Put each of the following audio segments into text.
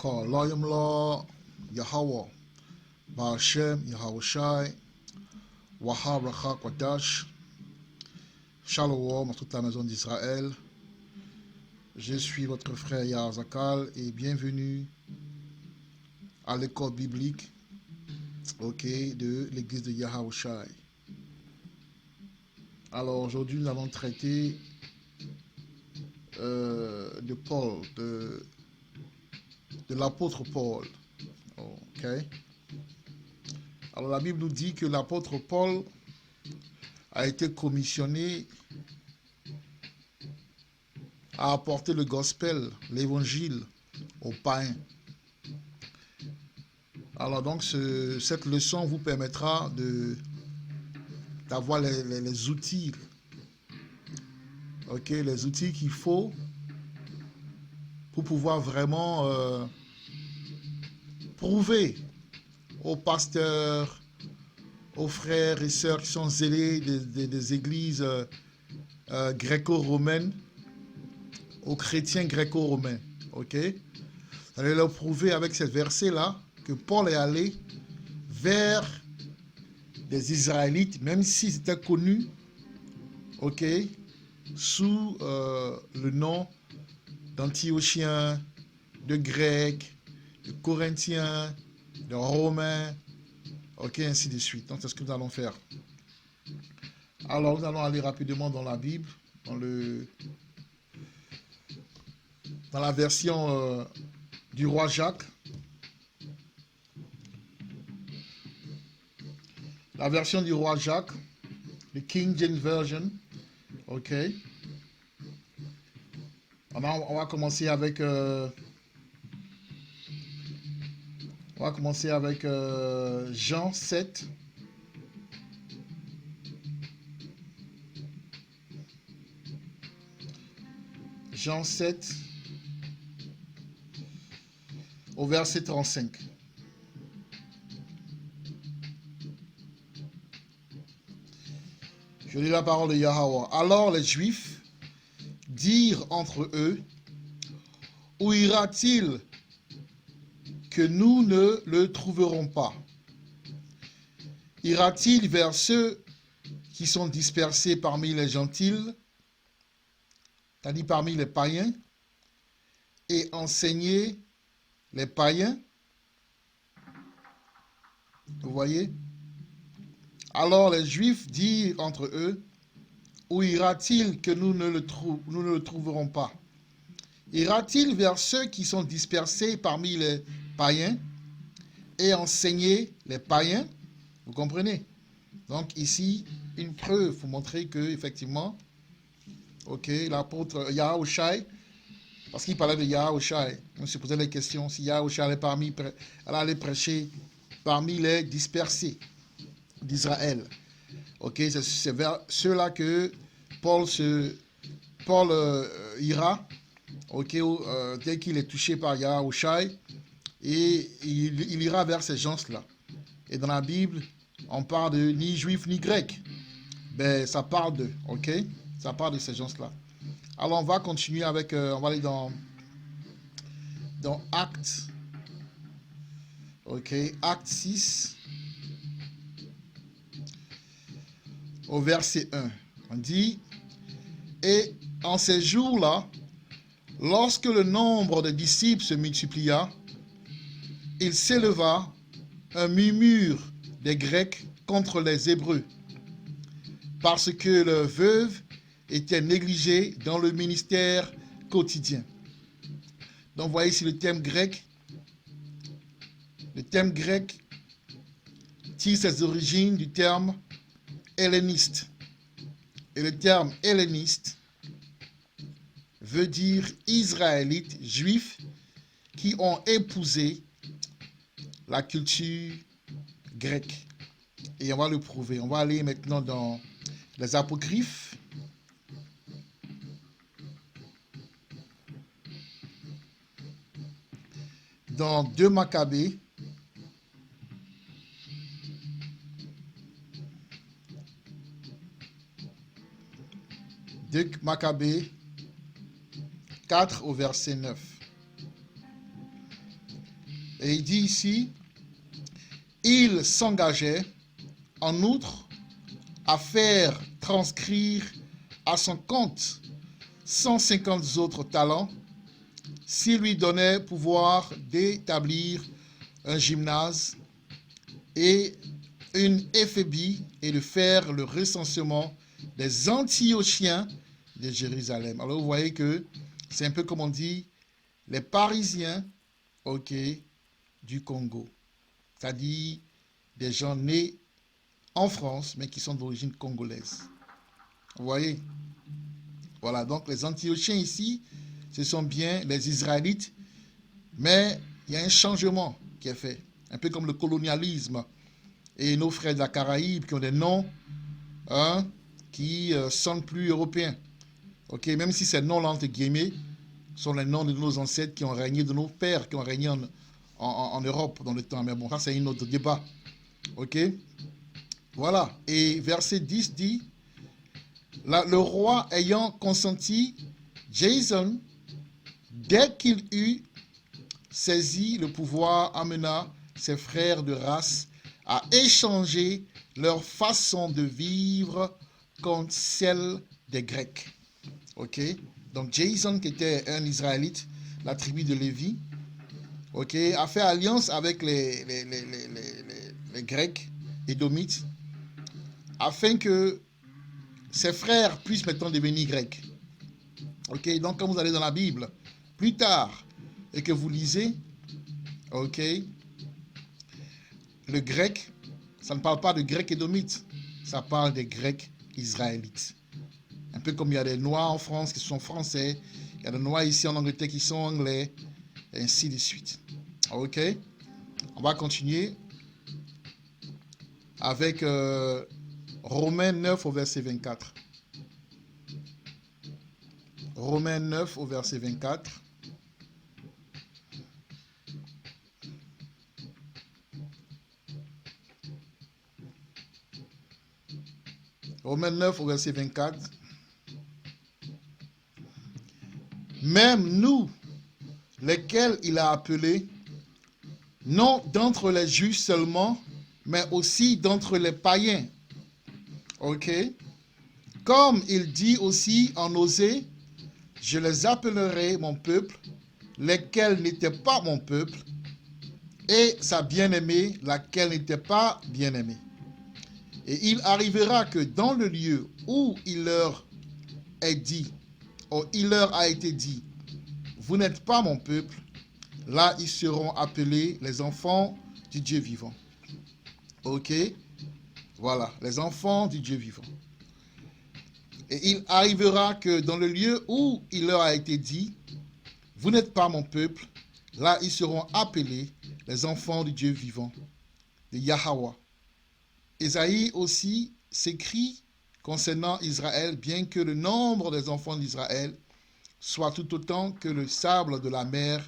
Loyam Law, Yahweh, Ba'ashem, Yahawashi, Wahab Rachak Wadash, Shalom à toute la maison d'Israël. Je suis votre frère Yahar Zakal et bienvenue à l'école biblique de l'église de Yahawashi. Alors aujourd'hui nous allons traiter de Paul, de l'apôtre Paul. Ok. Alors la Bible nous dit que l'apôtre Paul a été commissionné à apporter le gospel, l'évangile aux païens. Alors donc cette leçon vous permettra d'avoir les outils, les outils qu'il faut pour pouvoir vraiment prouver aux pasteurs, aux frères et sœurs qui sont zélés des églises gréco-romaines, aux chrétiens gréco-romains. Ok? Vous allez leur prouver avec ce verset-là que Paul est allé vers des Israélites, même s'ils étaient connus, sous le nom d'Antiochiens, de Grecs, de Corinthiens, de Romains, ainsi de suite. Donc c'est ce que nous allons faire. Alors nous allons aller rapidement dans la Bible, dans la version du roi Jacques. La version du roi Jacques, le King James Version. Ok. On va commencer avec Jean 7. Jean 7 au verset 35. Je lis la parole de Yahweh. Alors les Juifs dirent entre eux, où ira-t-il que nous ne le trouverons pas? Ira-t-il vers ceux qui sont dispersés parmi les gentils, c'est-à-dire parmi les païens, et enseigner les païens? Vous voyez? Alors les Juifs dirent entre eux, où ira-t-il que nous ne le trouverons pas? Ira-t-il vers ceux qui sont dispersés parmi les païens et enseigner les païens? Vous comprenez? Donc ici, une preuve pour montrer que effectivement, l'apôtre Yahawashi, parce qu'il parlait de Yahawashi, on se posait la question si Yahawashi allait prêcher parmi les dispersés d'Israël. C'est vers ceux-là que Paul ira, dès qu'il est touché par Yahawashi, et il ira vers ces gens-là. Et dans la Bible, on parle de ni juif ni grec. Ben, ça parle de, ça parle de ces gens-là. Alors, on va continuer avec, on va aller dans Actes, Actes 6, au verset 1. On dit, et en ces jours-là, lorsque le nombre de disciples se multiplia, il s'éleva un murmure des Grecs contre les Hébreux, parce que leurs veuves étaient négligées dans le ministère quotidien. Donc, vous voyez ici le terme grec. Le terme grec tire ses origines du terme helléniste. Et le terme helléniste veut dire israélites, juifs, qui ont épousé la culture grecque. Et on va le prouver. On va aller maintenant dans les apocryphes. Dans 2 Maccabées. De Maccabées 4 au verset 9. Et il dit ici, il s'engageait en outre à faire transcrire à son compte 150 autres talents s'il lui donnait pouvoir d'établir un gymnase et une éphébie et de faire le recensement des Antiochiens de Jérusalem. Alors vous voyez que c'est un peu comme on dit les Parisiens, ok, du Congo. C'est-à-dire des gens nés en France, mais qui sont d'origine congolaise. Vous voyez? Voilà, donc les Antiochiens ici, ce sont bien les Israélites, mais il y a un changement qui est fait. Un peu comme le colonialisme. Et nos frères de la Caraïbe qui ont des noms qui sonnent plus européens. Ok, même si ces noms-là, entre guillemets, sont les noms de nos ancêtres qui ont régné, de nos pères qui ont régné en Europe dans le temps. Mais bon, ça c'est un autre débat. Ok, voilà. Et verset 10 dit, le roi ayant consenti, Jason, dès qu'il eut saisi le pouvoir, amena ses frères de race à échanger leur façon de vivre contre celle des Grecs. Ok, donc Jason, qui était un Israélite, la tribu de Lévi, ok, a fait alliance avec les Grecs, Édomites, afin que ses frères puissent maintenant devenir Grecs. Ok, donc quand vous allez dans la Bible, plus tard, et que vous lisez, ok, le grec, ça ne parle pas de grec édomite, ça parle des grecs israélites. Un peu comme il y a des noirs en France qui sont français, il y a des noirs ici en Angleterre qui sont anglais, et ainsi de suite. Ok, on va continuer avec Romains 9 au verset 24. Romains 9 au verset 24. Romains 9 au verset 24. Même nous, lesquels il a appelés, non d'entre les Juifs seulement, mais aussi d'entre les païens. Ok? Comme il dit aussi en Osée, je les appellerai mon peuple, lesquels n'étaient pas mon peuple, et sa bien-aimée, laquelle n'était pas bien-aimée. Et il arrivera que dans le lieu où il leur est dit, ou il leur a été dit, vous n'êtes pas mon peuple, là ils seront appelés les enfants du Dieu vivant. Ok? Voilà, les enfants du Dieu vivant. Et il arrivera que dans le lieu où il leur a été dit, vous n'êtes pas mon peuple, là ils seront appelés les enfants du Dieu vivant, de Yahweh. Ésaïe aussi s'écrit concernant Israël, bien que le nombre des enfants d'Israël soit tout autant que le sable de la mer,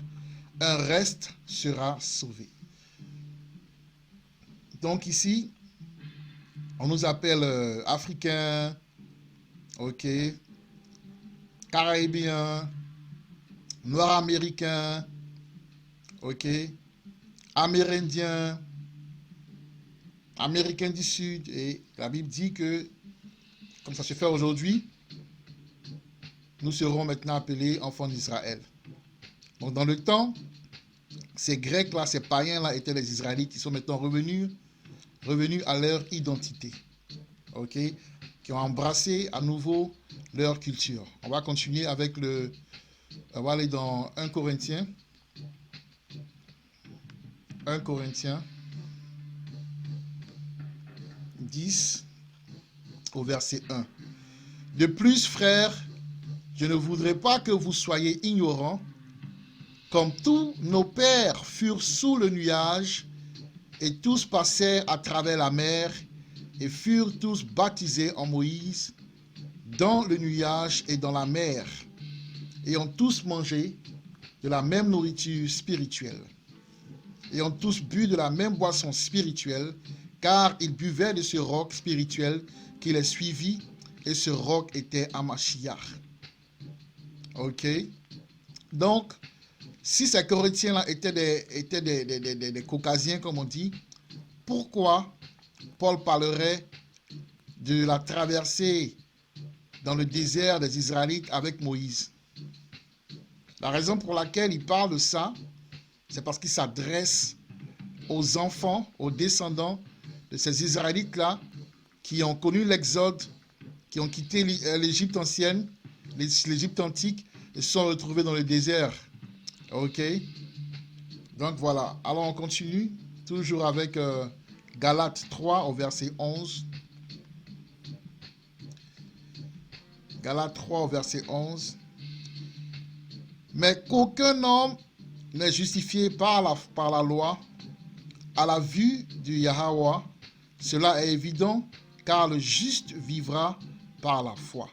un reste sera sauvé. Donc ici, on nous appelle Africains, ok, Caraïbiens, Nord-Américains, ok, Amérindiens, Américains du Sud. Et la Bible dit que, comme ça se fait aujourd'hui, nous serons maintenant appelés enfants d'Israël. Donc dans le temps, ces Grecs-là, ces païens-là étaient les Israélites qui sont maintenant revenus à leur identité. Ok, qui ont embrassé à nouveau leur culture. On va continuer avec on va aller dans 1 Corinthiens. 1 Corinthiens 10 au verset 1. De plus, frères, je ne voudrais pas que vous soyez ignorants, comme tous nos pères furent sous le nuage, et tous passèrent à travers la mer, et furent tous baptisés en Moïse, dans le nuage et dans la mer, et ont tous mangé de la même nourriture spirituelle, et ont tous bu de la même boisson spirituelle, car ils buvaient de ce roc spirituel qui les suivit, et ce roc était Hamashiach. Ok? Donc, si ces Corinthiens-là étaient des Caucasiens, comme on dit, pourquoi Paul parlerait de la traversée dans le désert des Israélites avec Moïse? La raison pour laquelle il parle de ça, c'est parce qu'il s'adresse aux enfants, aux descendants de ces Israélites-là qui ont connu l'exode, qui ont quitté l'Égypte ancienne, l'Égypte antique, et se sont retrouvés dans le désert. Ok? Donc voilà. Alors on continue, toujours avec Galates 3 au verset 11. Galates 3 au verset 11. Mais qu'aucun homme n'est justifié par la loi à la vue du Yahweh. Cela est évident, car le juste vivra par la foi.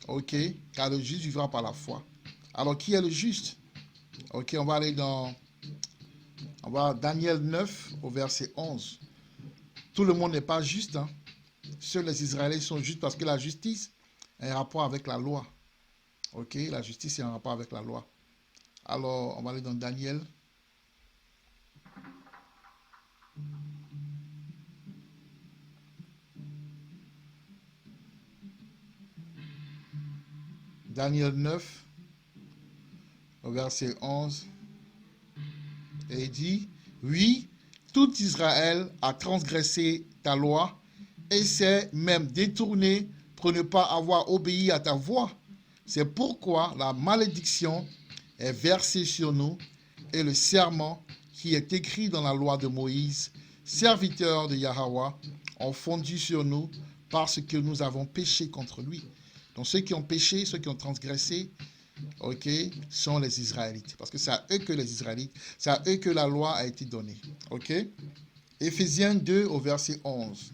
Ok, car le juste vivra par la foi. Alors, qui est le juste? Ok, on va aller dans Daniel 9 au verset 11. Tout le monde n'est pas juste. Hein? Seuls les Israéliens sont justes parce que la justice a un rapport avec la loi. Ok, la justice est en rapport avec la loi. Alors, on va aller dans Daniel. Daniel 9, au verset 11. Et il dit, oui, tout Israël a transgressé ta loi et s'est même détourné pour ne pas avoir obéi à ta voix. C'est pourquoi la malédiction est versée sur nous et le serment qui est écrit dans la loi de Moïse, serviteur de Yahweh, ont fondu sur nous parce que nous avons péché contre lui. Donc ceux qui ont péché, ceux qui ont transgressé, ok, sont les Israélites. Parce que c'est à eux que les Israélites, c'est à eux que la loi a été donnée. Ok? Éphésiens 2 au verset 11.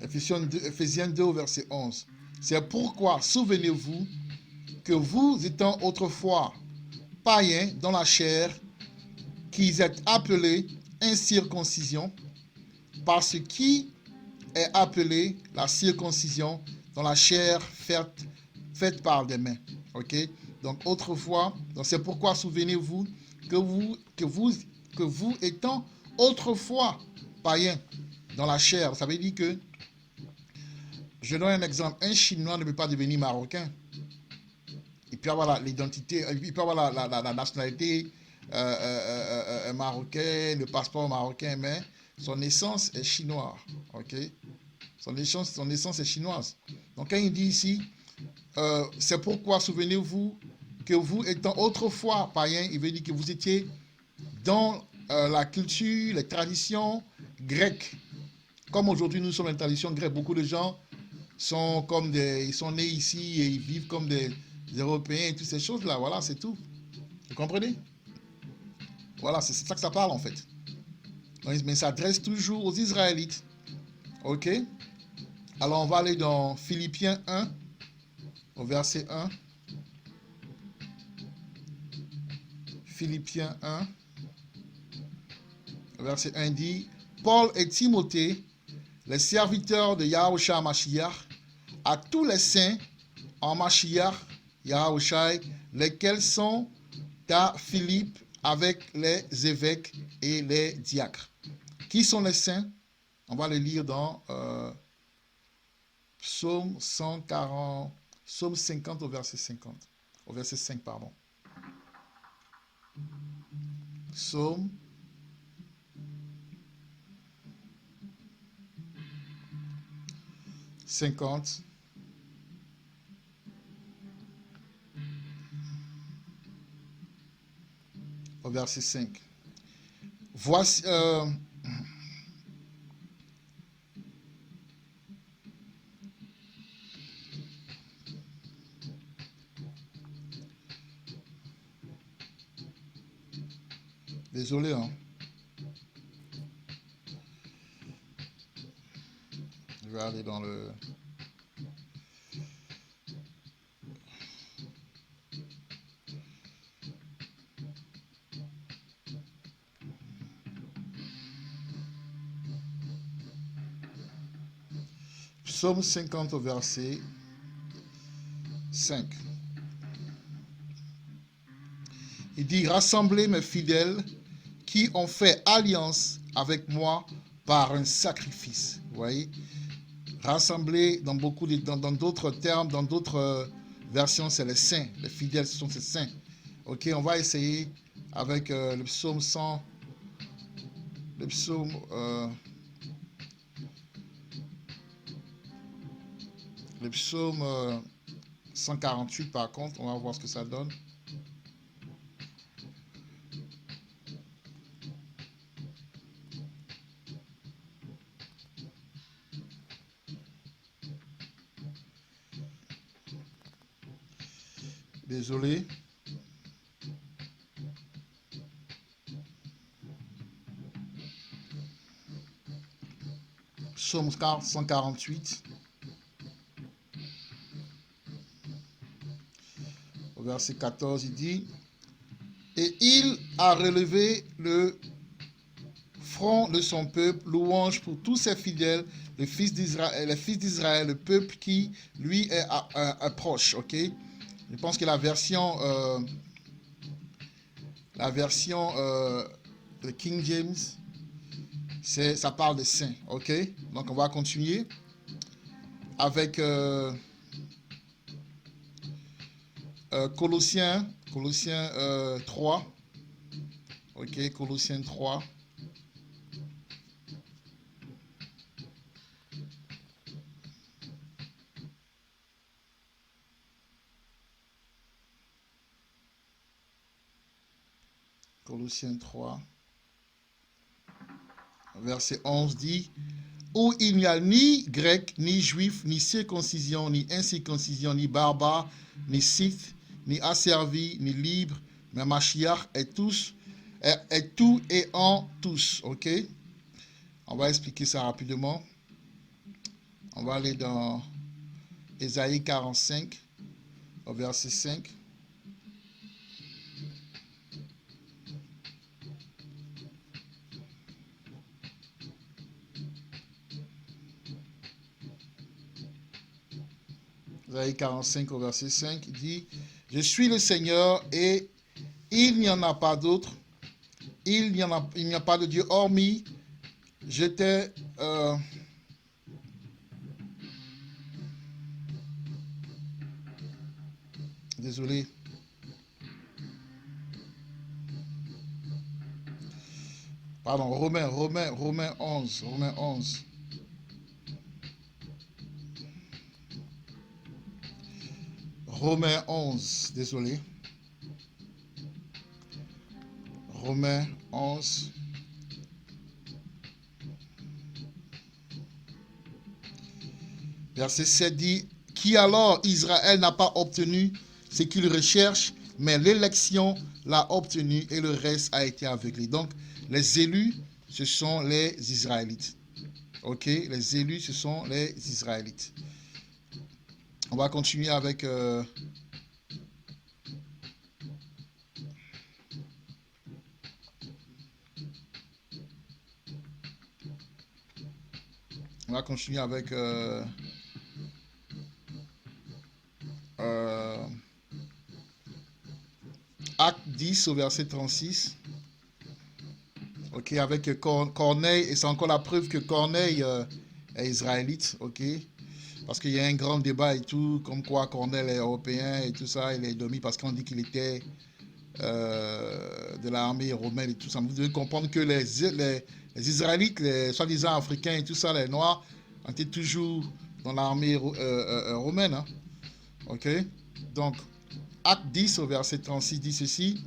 Éphésiens 2 au verset 11. C'est pourquoi, souvenez-vous que vous étant autrefois païens dans la chair, qu'ils êtes appelés incirconcision, par ce qui est appelé la circoncision dans la chair faite par des mains. Ok? Donc autrefois, donc c'est pourquoi souvenez-vous que vous étant autrefois païens dans la chair, ça veut dire que, je donne un exemple, un Chinois ne peut pas devenir marocain. Il peut avoir l'identité, il peut avoir la nationalité marocaine, le passeport marocain, mais son essence est chinoise. Ok? Son essence est chinoise. Donc quand il dit ici, c'est pourquoi souvenez-vous que vous étant autrefois païens, il veut dire que vous étiez dans la culture, les traditions grecques. Comme aujourd'hui nous sommes dans les traditions grecques, beaucoup de gens ils sont nés ici et ils vivent comme des Européens et toutes ces choses-là. Voilà, c'est tout. Vous comprenez? Voilà, c'est ça que ça parle en fait. Mais ça s'adresse toujours aux Israélites. Ok? Alors on va aller dans Philippiens 1, au verset 1. Philippiens 1, verset 1 dit, Paul et Timothée, les serviteurs de Yahushua Mashiach, à tous les saints en Mashiach, Yahushai, lesquels sont à Philippe avec les évêques et les diacres. Qui sont les saints? On va les lire dans Psaume 140, Psaume 50 au verset 50. Au verset 5, pardon. Psaume 50. Au verset 5. Voici. Désolé, hein. Je vais aller dans le. Psaume 50 au verset 5. Il dit, rassemblez mes fidèles qui ont fait alliance avec moi par un sacrifice. Vous voyez, rassemblés dans d'autres termes, dans d'autres versions, c'est les saints. Les fidèles, ce sont ces saints. Ok, on va essayer avec le psaume 100, le psaume 148 par contre, on va voir ce que ça donne. Désolé. Psaume 148. Au verset 14, il dit, et il a relevé le front de son peuple, louange pour tous ses fidèles, les fils d'Israël, le peuple qui lui est proche. Ok, je pense que la version de King James, ça parle des saints. Ok, donc on va continuer avec Colossiens 3. Ok, Colossiens 3. Colossiens 3, verset 11 dit, où il n'y a ni grec, ni juif, ni circoncision, ni incirconcision, ni barbare, ni scythe, ni asservi, ni libre, mais Mashiach est tout et en tous. Ok? On va expliquer ça rapidement. On va aller dans Ésaïe 45, au verset 5. Ésaïe 45 au verset 5, il dit, je suis le Seigneur et il n'y en a pas d'autre, il n'y a pas de Dieu hormis, j'étais... désolé. Pardon, Romains 11. Romains 11, désolé. Romains 11. Verset 7 dit, qui alors Israël n'a pas obtenu ce qu'il recherche, mais l'élection l'a obtenu et le reste a été aveuglé. Donc, les élus, ce sont les Israélites. Ok, les élus, ce sont les Israélites. On va continuer avec Acte 10 au verset 36. Ok, avec Corneille, et c'est encore la preuve que Corneille est israélite, ok, parce qu'il y a un grand débat et tout, comme quoi Corneille est européen et tout ça, il est dominé parce qu'on dit qu'il était de l'armée romaine et tout ça. Vous devez comprendre que les Israélites, les soi-disant africains et tout ça, les Noirs, étaient toujours dans l'armée romaine, hein, ok, donc Acte 10 au verset 36 dit ceci.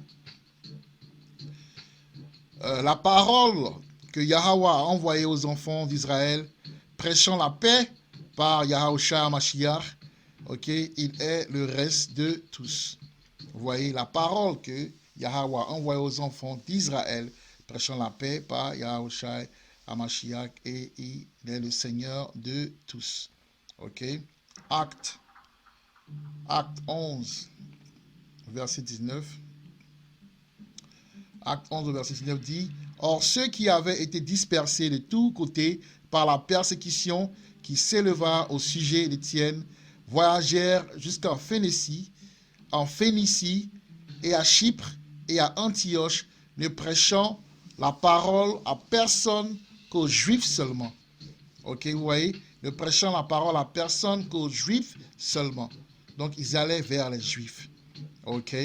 La parole que Yahweh a envoyée aux enfants d'Israël, prêchant la paix par Yahushua Mashiach, ok, il est le reste de tous. Vous voyez, la parole que Yahweh a envoyée aux enfants d'Israël, prêchant la paix par Yahushua Mashiach, et il est le Seigneur de tous. Ok, Acte 11, verset 19. Acte 11, verset 19 dit, or ceux qui avaient été dispersés de tous côtés par la persécution qui s'éleva au sujet d'Étienne voyagèrent jusqu'en Phénicie, et à Chypre et à Antioche, ne prêchant la parole à personne qu'aux Juifs seulement. Ok, vous voyez, ne prêchant la parole à personne qu'aux Juifs seulement. Donc, ils allaient vers les Juifs. Ok,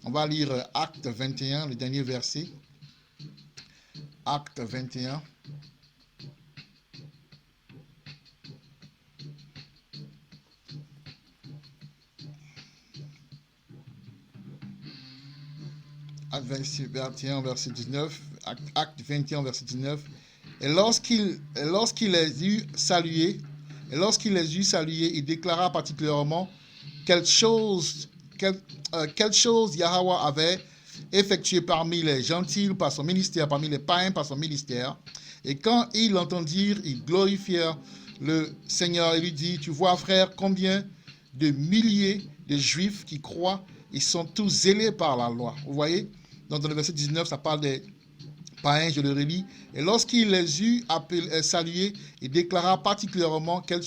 on va lire Acte 21, le dernier verset. Acte 21. Acte 21, verset 19. Acte 21, verset 19. Et lorsqu'il les eut salués, il déclara particulièrement quelle chose Yahweh avait effectué parmi les gentils par son ministère, parmi les païens par son ministère. Et quand ils l'entendirent, ils glorifièrent le Seigneur et lui dit, tu vois frère, combien de milliers de Juifs qui croient, ils sont tous zélés par la loi. Vous voyez? Donc dans le verset 19, ça parle des païens, je le relis. Et lorsqu'il les eut salués, il déclara particulièrement quelle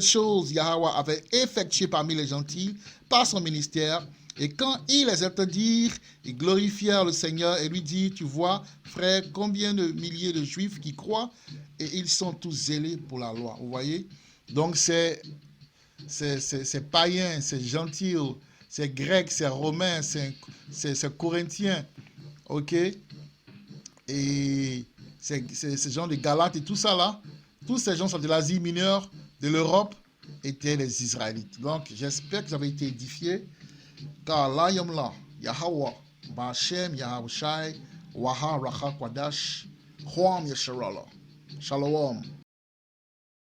chose Yahweh avait effectué parmi les gentils par son ministère. Et quand ils les entendirent, ils glorifièrent le Seigneur et lui dit, tu vois, frère, combien de milliers de Juifs qui croient et ils sont tous zélés pour la loi. Vous voyez? Donc c'est païens, c'est gentils, c'est grecs, c'est romains, c'est corinthiens. Ok? Et ces gens de Galates et tout ça là, tous ces gens sont de l'Asie mineure, de l'Europe, étaient les Israélites. Donc j'espère que vous avez été édifiés. Car là, Yahweh, Ba'ashem, Yahawashi, Waha, Racha, Kwadash, Huam, Yesharala. Shalom.